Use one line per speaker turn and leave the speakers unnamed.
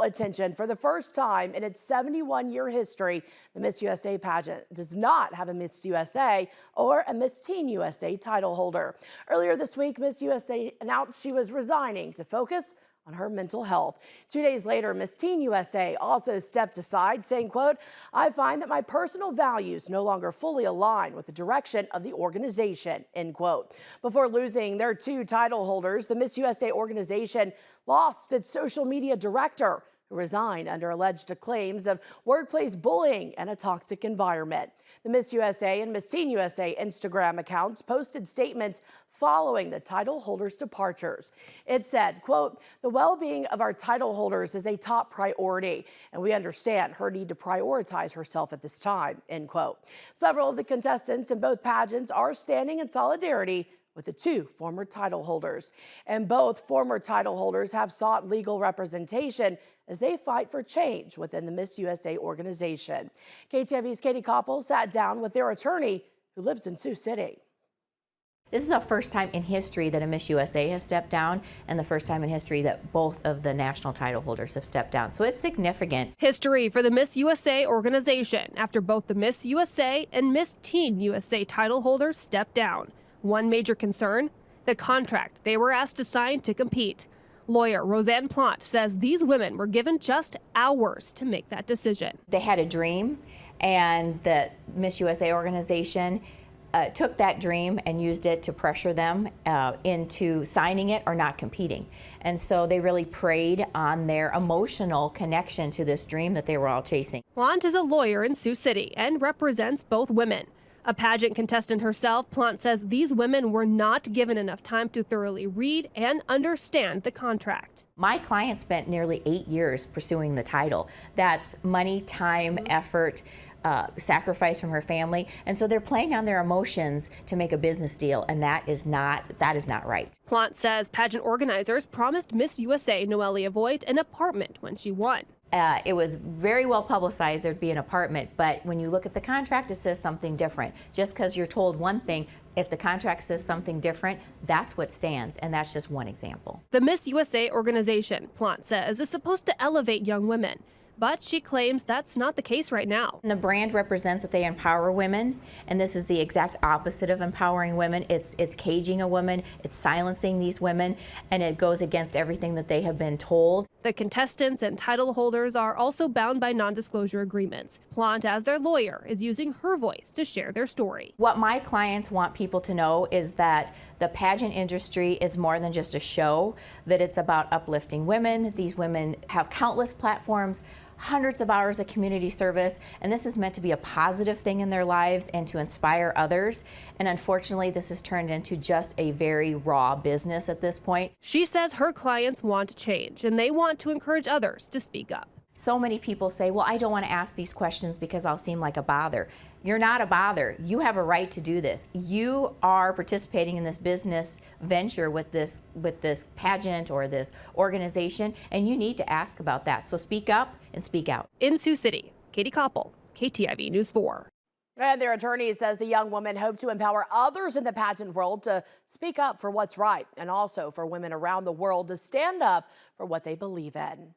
attention. For the first time in its 71-year history, the Miss USA pageant does not have a Miss USA or a Miss Teen USA title holder. Earlier this week, Miss USA announced she was resigning to focus on her mental health. 2 days later, Miss Teen USA also stepped aside, saying, quote, "I find that my personal values no longer fully align with the direction of the organization," end quote. Before losing their 2 title holders, the Miss USA organization lost its social media director, who resigned under alleged claims of workplace bullying and a toxic environment. The Miss USA and Miss Teen USA Instagram accounts posted statements following the title holders' departures. It said, quote, "The well-being of our title holders is a top priority, and we understand her need to prioritize herself at this time," end quote. Several of the contestants in both pageants are standing in solidarity with the 2 former title holders. And both former title holders have sought legal representation as they fight for change within the Miss USA organization. KTIV's Katie Koppel sat down with their attorney, who lives in Sioux City.
This is the first time in history that a Miss USA has stepped down, and the first time in history that both of the national title holders have stepped down. So it's significant.
History for the Miss USA organization after both the Miss USA and Miss Teen USA title holders stepped down. One major concern, the contract they were asked to sign to compete. Lawyer Rosanne Plante says these women were given just hours to make that decision.
They had a dream, and the Miss USA organization took that dream and used it to pressure them into signing it or not competing. And so they really preyed on their emotional connection to this dream that they were all chasing.
Plante is a lawyer in Sioux City and represents both women. A pageant contestant herself, Plante says these women were not given enough time to thoroughly read and understand the contract.
My client spent nearly 8 years pursuing the title. That's money, time, effort, sacrifice from her family, and so they're playing on their emotions to make a business deal, and that is not right.
Plante says pageant organizers promised Miss USA Noelia Voigt an apartment when she won.
It was very well publicized there'd be an apartment, but when you look at the contract, it says something different. Just because you're told one thing, if the contract says something different, that's what stands, and that's just one example.
The Miss USA organization, Plante says, is supposed to elevate young women, but she claims that's not the case right now.
And the brand represents that they empower women, and this is the exact opposite of empowering women. It's caging a woman, it's silencing these women, and it goes against everything that they have been told.
The contestants and title holders are also bound by non-disclosure agreements. Plante, as their lawyer, is using her voice to share their story.
What my clients want people to know is that the pageant industry is more than just a show, that it's about uplifting women. These women have countless platforms, hundreds of hours of community service, and this is meant to be a positive thing in their lives and to inspire others. And unfortunately, this has turned into just a very raw business at this point.
She says her clients want change, and they want to encourage others to speak up.
So many people say, well, I don't want to ask these questions because I'll seem like a bother. You're not a bother. You have a right to do this. You are participating in this business venture with this pageant or this organization, and you need to ask about that. So speak up and speak out.
In Sioux City, Katie Koppel, KTIV News 4.
And their attorney says the young woman hoped to empower others in the pageant world to speak up for what's right, and also for women around the world to stand up for what they believe in.